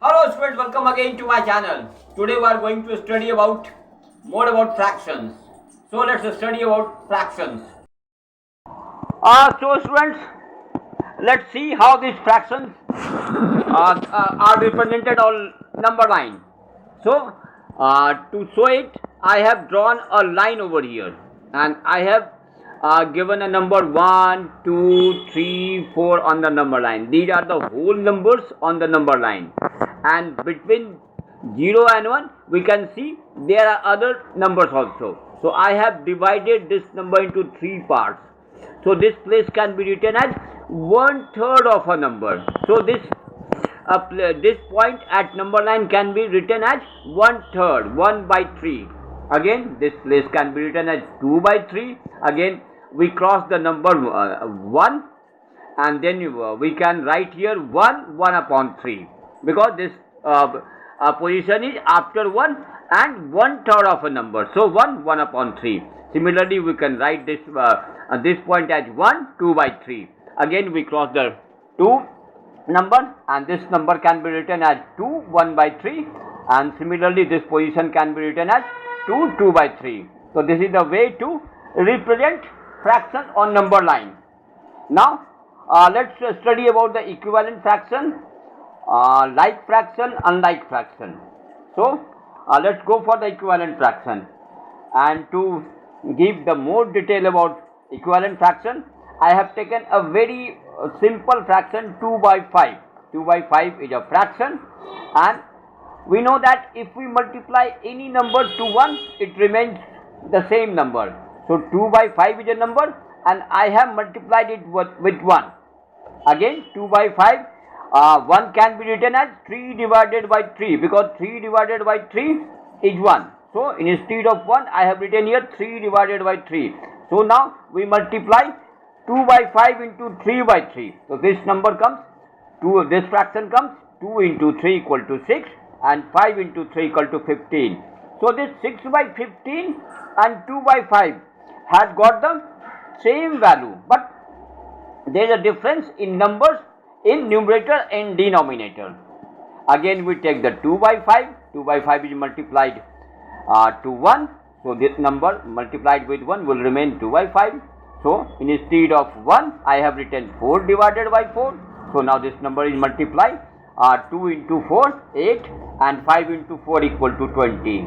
Hello students, welcome again to my channel. Today we are going to study more about fractions. So let's study about fractions. So students, let's see how these fractions are represented on number line. So to show it, I have drawn a line over here, and I have given a number 1, 2, 3, 4 on the number line. These are the whole numbers on the number line, and between 0 and 1 we can see there are other numbers also. So I have divided this number into 3 parts. So this place can be written as 1/3 of a number. So this point at number line can be written as 1/3, 1/3. Again, this place can be written as 2/3. Again, we cross the number 1, and then we can write here 1/3, because this position is after 1 and 1/3 of a number. So 1/3. Similarly, we can write this point as 1, 2/3. Again, we cross the 2 number, and this number can be written as 2, 1/3, and similarly this position can be written as 2, 2/3. So this is the way to represent fraction on number line. Now let's study about the equivalent fraction, like fraction, unlike fraction. So let's go for the equivalent fraction, and to give the more detail about equivalent fraction, I have taken a very simple fraction, 2/5. 2/5 is a fraction, and we know that if we multiply any number to 1, it remains the same number. So 2/5 is a number, and I have multiplied it with 1. Again, 2/5, 1 can be written as 3 divided by 3, because 3 divided by 3 is 1. So instead of 1, I have written here 3 divided by 3. So now we multiply 2/5 into 3/3. So this number comes, this fraction comes 2 into 3 equal to 6, and 5 into 3 equal to 15. So this 6/15 and 2/5 has got the same value, but there is a difference in numbers in numerator and denominator. Again, we take the 2/5. 2/5 is multiplied to 1. So this number multiplied with 1 will remain 2/5. So instead of 1, I have written 4 divided by 4. So now this number is multiplied. 2 into 4, 8, and 5 into 4 equal to 20.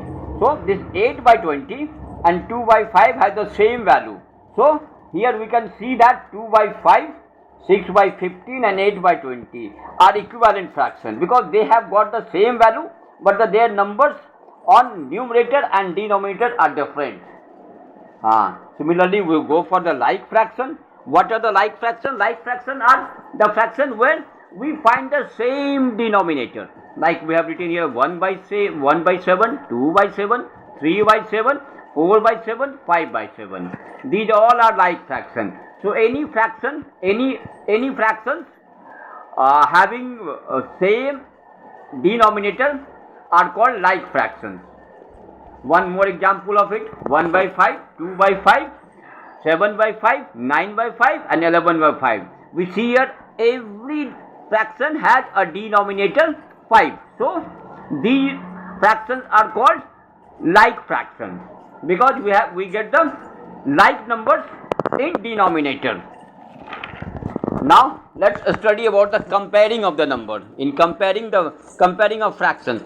So this 8/20 and 2/5 has the same value. So here we can see that 2/5, 6/15 and 8/20 are equivalent fraction, because they have got the same value, but their numbers on numerator and denominator are different. Similarly, we will go for the like fraction. What are the like fraction? Like fraction are the fraction where we find the same denominator. Like we have written here 1/7, 2/7, 3/7, 4/7, 5/7. These all are like fraction. So any fraction, any fractions having same denominator are called like fractions. One more example of it: 1/5, 2/5, 7/5, 9/5, and 11/5. We see here every fraction has a denominator 5. So these fractions are called like fractions, because we get the like numbers in denominator. Now let's study about the comparing of the number. In comparing of fractions,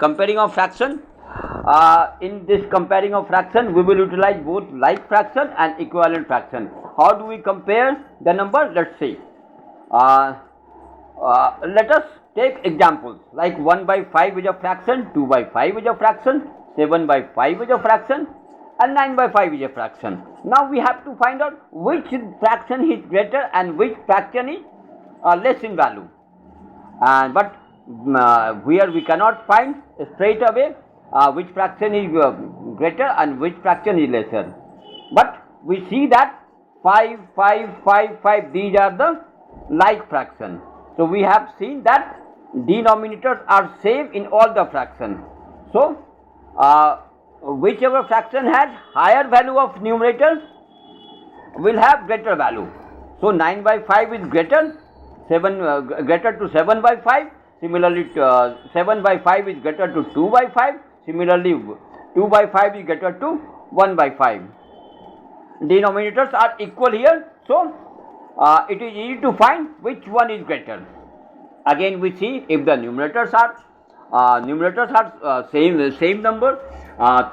in this comparing of fraction, we will utilize both like fraction and equivalent fraction. How do we compare the number? Let's see. Let us take examples like 1/5 is a fraction, 2/5 is a fraction, 7/5 is a fraction, and 9/5 is a fraction. Now we have to find out which fraction is greater and which fraction is less in value. But here we cannot find straight away which fraction is greater and which fraction is lesser. But we see that 5, 5, 5, 5, these are the like fraction. So we have seen that denominators are same in all the fractions. So whichever fraction has higher value of numerator will have greater value. So 9/5 is greater to 7/5, Similarly, 7 by 5 is greater to 2 by 5. Similarly, 2 by 5 is greater to 1 by 5. Denominators are equal here, so it is easy to find which one is greater. Again, we see if the numerators are same number,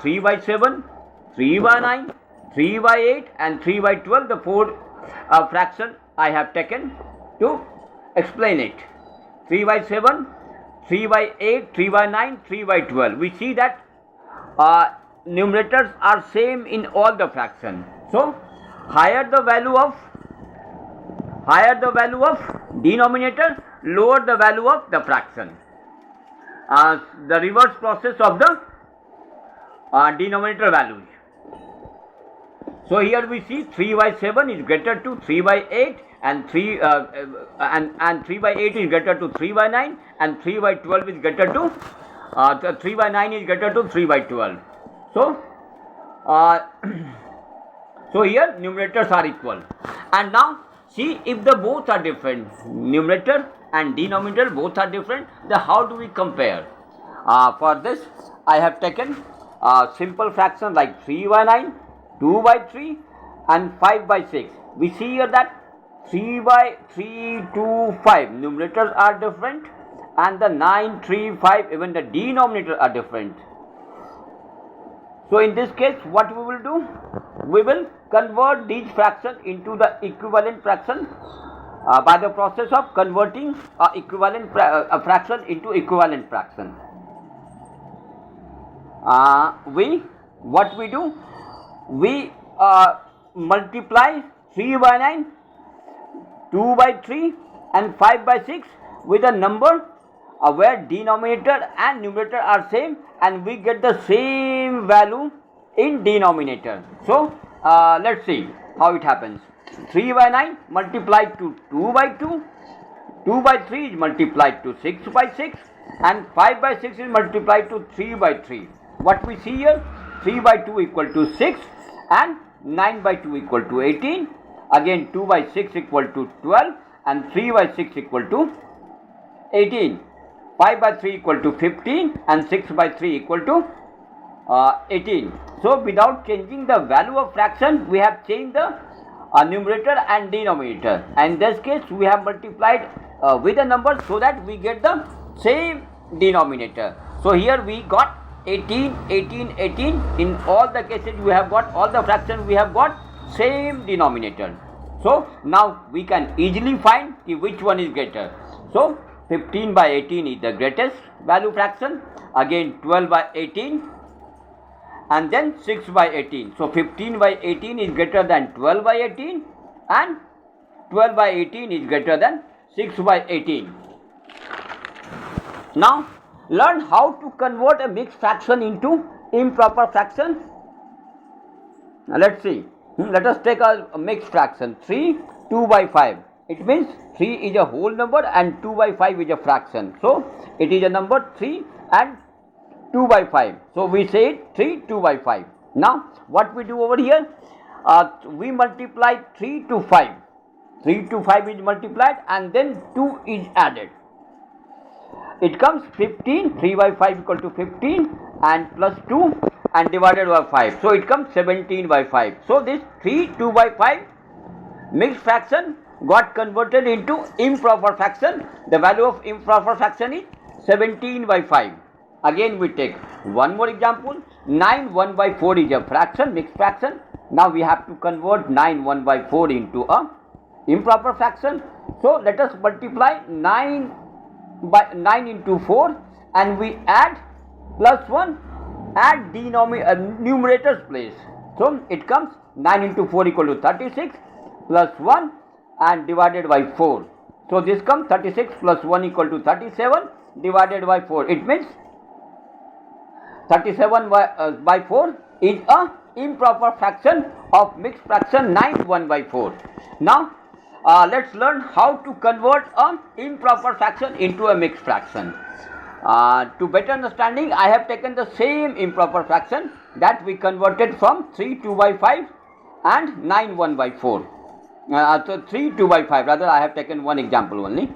3 by 7, 3 by 9, 3 by 8 and 3 by 12, the four fraction I have taken to explain it. 3 by 7, 3 by 8, 3 by 9, 3 by 12. We see that numerators are same in all the fractions. So higher the value of denominator, lower the value of the fraction. The reverse process of the denominator values. So here we see 3 by 7 is greater to 3 by 8 and 3 by 8 is greater to 3 by 9 and 3 by 12 is greater to 3 by 9 is greater to 3 by 12. So so here numerators are equal. And now see if the both are different, numerator and denominator both are different, then how do we compare? For this I have taken simple fraction like 3 by 9, 2 by 3 and 5 by 6. We see here that 3 by 3, 2, 5 numerators are different and the 9, 3, 5 even the denominator are different. So in this case what we will do? We will convert these fractions into the equivalent fraction by the process of converting equivalent fraction into equivalent fraction. What we do? We multiply 3 by 9, 2 by 3 and 5 by 6 with a number where denominator and numerator are same and we get the same value in denominator. So let's see how it happens. 3 by 9 multiplied to 2 by 2, 2 by 3 is multiplied to 6 by 6 and 5 by 6 is multiplied to 3 by 3. What we see here? 3 by 2 equal to 6 and 9 by 2 equal to 18. Again 2 by 6 equal to 12 and 3 by 6 equal to 18. 5 by 3 equal to 15 and 6 by 3 equal to 18. So without changing the value of fraction, we have changed the numerator and denominator. And in this case, we have multiplied with a number so that we get the same denominator. So here we got 18, 18, 18. In all the cases, we have got all the fractions. We have got same denominator. So now we can easily find which one is greater. So 15 by 18 is the greatest value fraction. Again 12 by 18 and then 6 by 18. So 15 by 18 is greater than 12 by 18 and 12 by 18 is greater than 6 by 18. Now learn how to convert a mixed fraction into improper fraction. Now let's see. Let us take a mixed fraction 3, 2 by 5. It means 3 is a whole number and 2 by 5 is a fraction. So it is a number 3 and 2 by 5. So we say it 3, 2 by 5. Now what we do over here? We multiply 3 to 5. 3 to 5 is multiplied and then 2 is added. It comes 15. 3 by 5 equal to 15 and plus 2 and divided by 5. So it comes 17 by 5. So this 3, 2 by 5 mixed fraction got converted into improper fraction. The value of improper fraction is 17 by 5. Again we take one more example. 9 1 by 4 is a fraction, mixed fraction. Now we have to convert 9 1 by 4 into a improper fraction. So let us multiply 9 by 9 into 4 and we add plus 1 at numerator's place. So it comes 9 into 4 equal to 36 plus 1 and divided by 4. So this comes 36 plus 1 equal to 37 divided by 4. It means 37 by 4 is a improper fraction of mixed fraction 9 1 by 4. Now let's learn how to convert an improper fraction into a mixed fraction. To better understanding, I have taken the same improper fraction that we converted from 3 2 by 5 and 9 1 by 4. So 3 2 by 5, rather I have taken one example only.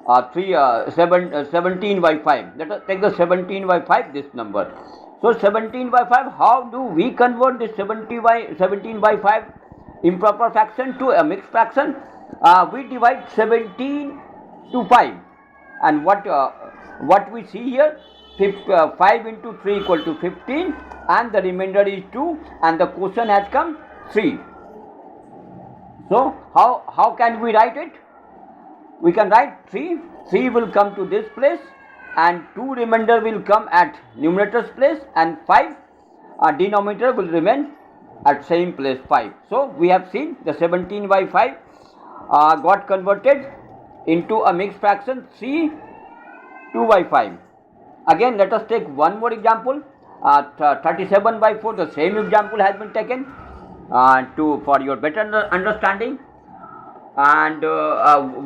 17 by 5. Let us take the 17 by 5, this number. So 17 by 5, how do we convert this 17 by 5 improper fraction to a mixed fraction? We divide 17 to 5, and what we see here, 5 into 3 equal to 15, and the remainder is 2, and the quotient has come 3. So how can we write it? We can write 3 will come to this place, and 2 remainder will come at numerator's place, and 5 denominator will remain at same place 5. So we have seen the 17 by 5 got converted into a mixed fraction 2 by 5. Again, let us take one more example. 37 by 4, the same example has been taken for your better understanding. And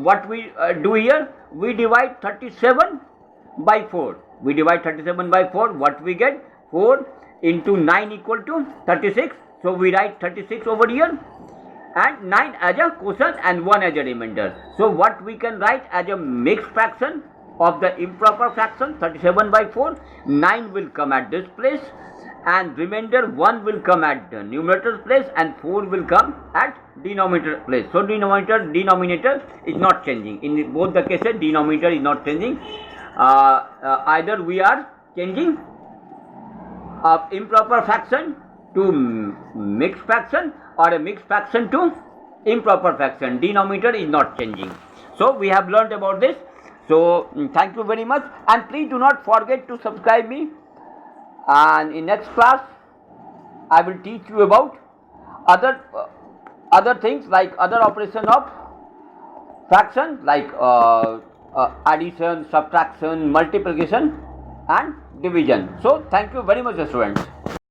what we do here, we divide 37 by 4. We divide 37 by 4. What we get? 4 into 9 equal to 36. So we write 36 over here, and 9 as a quotient and 1 as a remainder. So what we can write as a mixed fraction of the improper fraction, 37 by 4, 9 will come at this place, and remainder 1 will come at the numerator's place, and 4 will come at denominator place. So denominator is not changing. In both the cases, denominator is not changing. Either we are changing improper fraction to mixed fraction, or a mixed fraction to improper fraction. Denominator is not changing. So we have learned about this. So thank you very much, and please do not forget to subscribe me. And in next class, I will teach you about other things, like other operation of fraction, like addition, subtraction, multiplication, and division. So thank you very much, students.